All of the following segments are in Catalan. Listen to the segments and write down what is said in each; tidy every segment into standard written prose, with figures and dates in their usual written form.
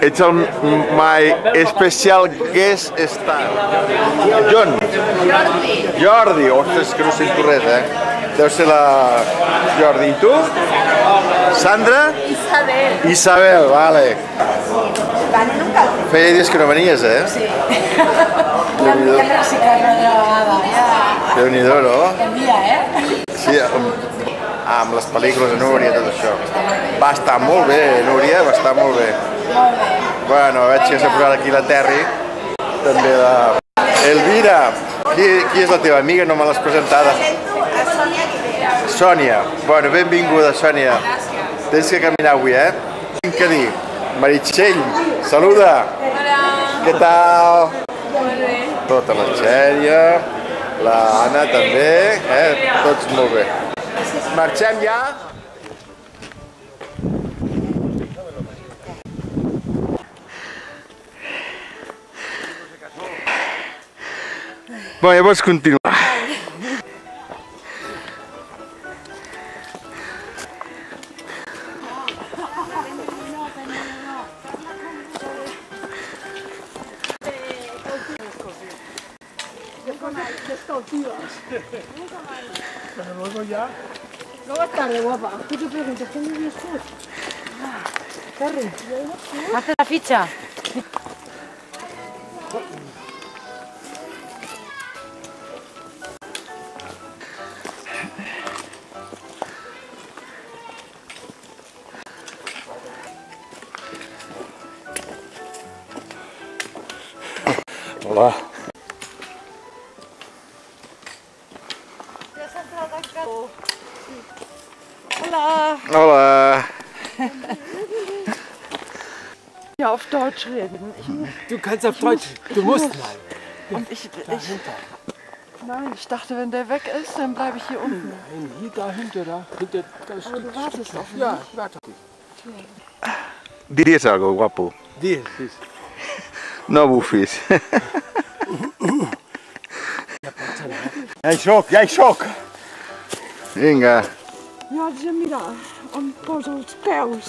It's my special guest star. John. Jordi. Ostres, que no sento res, Deu ser la Jordi. I tu? Sandra? Isabel, vale. Feia dies que no venies, Sí. Ja em reciclat una vegada. Déu-n'hi-do, no? Canvia, Sí, amb les pel·lícules de Núria i tot això. Va estar molt bé, Núria, va estar molt bé. Molt bé. Bueno, veig que s'ha posat aquí la Terri. També la... Elvira, qui és la teva amiga? No me l'has presentada. Sònia. Bueno, benvinguda, Sònia. Tens que caminar avui, Tinc que dir. Meritxell, saluda. Hola. Què tal? Molt bé. Tota la Xèria, la Anna també, Tots molt bé. Marxem ja? Bueno, ja pots continuar. Pero luego ya... Luego es tarde, guapa. ¿Qué te preguntas? ¿Qué me dices tú? Terry, ¿haces la ficha? Hola. Hola. Hola. Ja, auf Deutsch reden. Du kannst auf Deutsch, du musst mal. Und Nein, ich dachte, wenn der weg ist, dann bleibe ich hier unten. Nein, hier dahinter, da ist Aber du wartest auf mich. Ja, ich warte auf dich. Diries algo, guapo. Dies. No bufis. Ja hi soc. Vinga. Ja, mira, em poso els peus.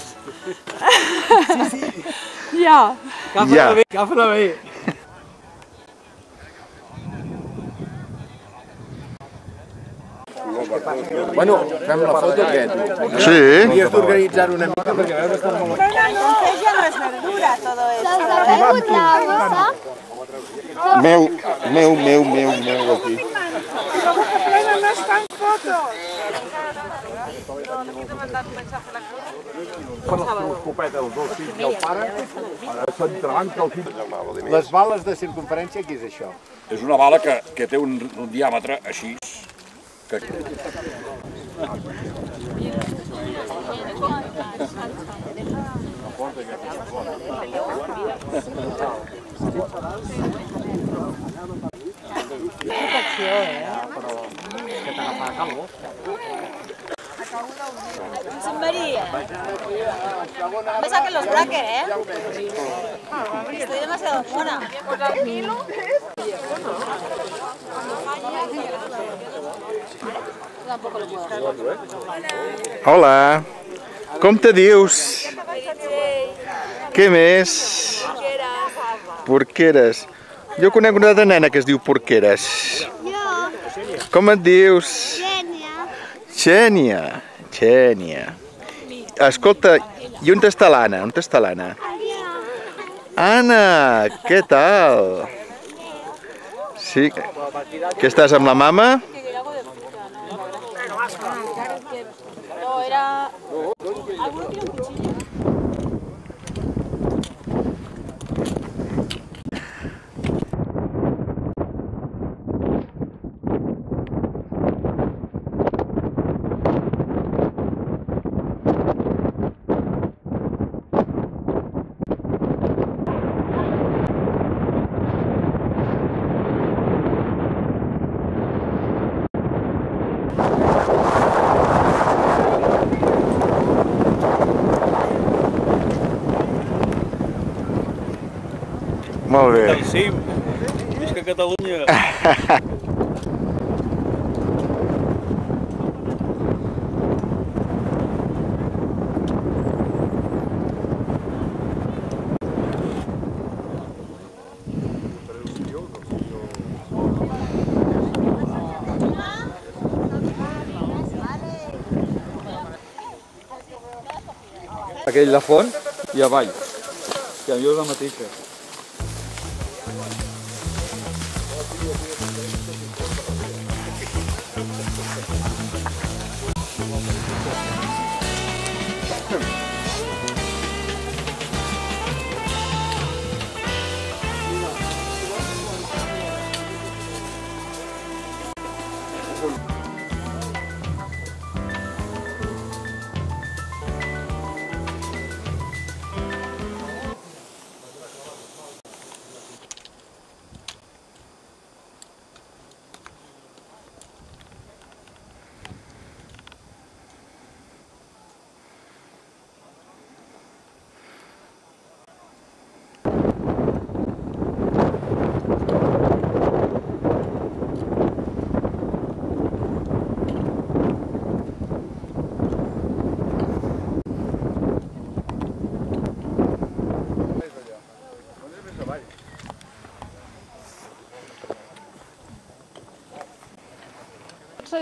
Ja. Agafa-la bé. Bueno, fem la foto aquest. Sí. Havies d'organitzar una mica perquè veus estar molt... Entonces no es verdura todo esto. Meu, aquí. No están fotos. Les bales de circunferència, què és això? És una bala que té un diàmetre així. José María, me saquen los brackets, Estoy demasiado mona. Hola. Com te dius? Què més? Porqueres. Jo conec una altra nena que es diu Porqueres. Com et dius? Xènia. Xènia. Escolta, i on està l'Anna? On està l'Anna? Anna, què tal? Sí. Que estàs amb la mama? No, era... ¿Alguno tiene un cuchillo? Molt bé. Del cim. Visca Catalunya. Aquell la font i avall. Que a mi és la mateixa.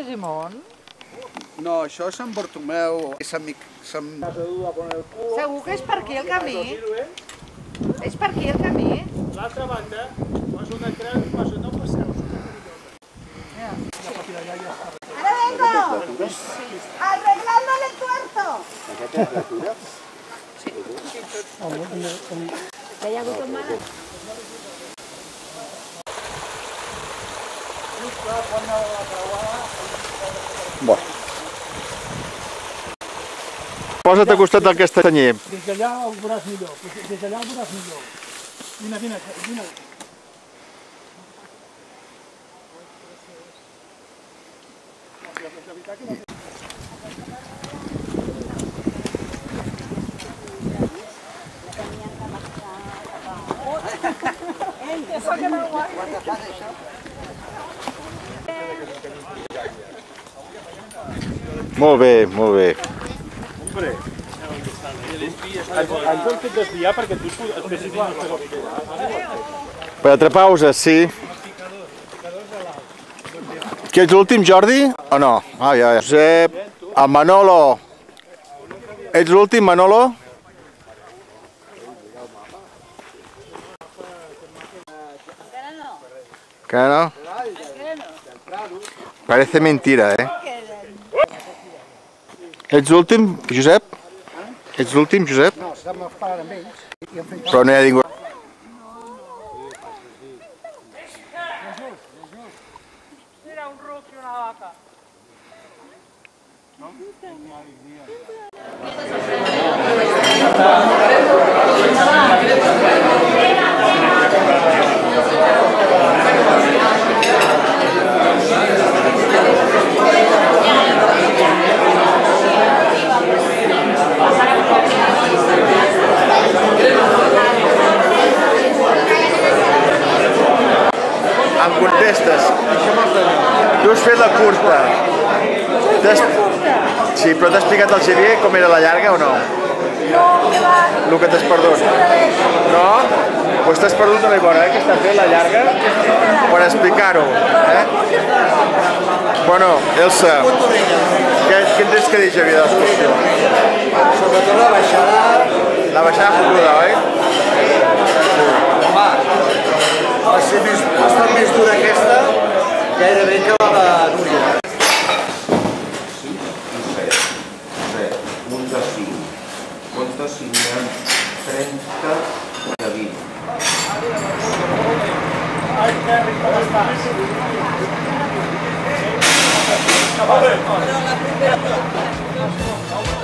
Simón? No, això és Sant Bartomeu, Segur que és per aquí el camí? És per aquí el camí? L'altra banda, passa una creu i passa, no passeu. ¡Ahora vengo! ¡Arreglándole el cuarto! ¿Que haya hagut un mala? Bueno. Posa't a costat del castanyer. Des d'allà ho veuràs millor, des d'allà ho veuràs millor. Vine, vine, vine. Molt bé, molt bé. Ens hem fet desviar perquè tu et fessis una cosa. Per atrapar-vos, sí. Que ets l'últim, Jordi? O no? Ah, ja. Josep, el Manolo. Ets l'últim, Manolo? Que no? Parece mentira, eh? Ets l'últim, Josep? Ets l'últim, Josep? No, estàvem parlant amb ells. Però no hi ha ningú. Mira, un ruc i una vaca. Em contestes. Tu has fet la curta. Sí, però t'ha explicat el Xavier com era la llarga o no? No, que va. El que t'has perdut. No? Doncs t'has perdut una bona, que està fent la llarga per explicar-ho. Bueno, Elsa, què tens que dir, Xavier, de l'excursió? Sobretot la baixada... La baixada fotuda, oi? Va ser bastant més dura aquesta, gairebé que la de Núria. Un de 5. Compte si n'hi ha 30 de 20. Ai, Terri, com estàs? Però la primera...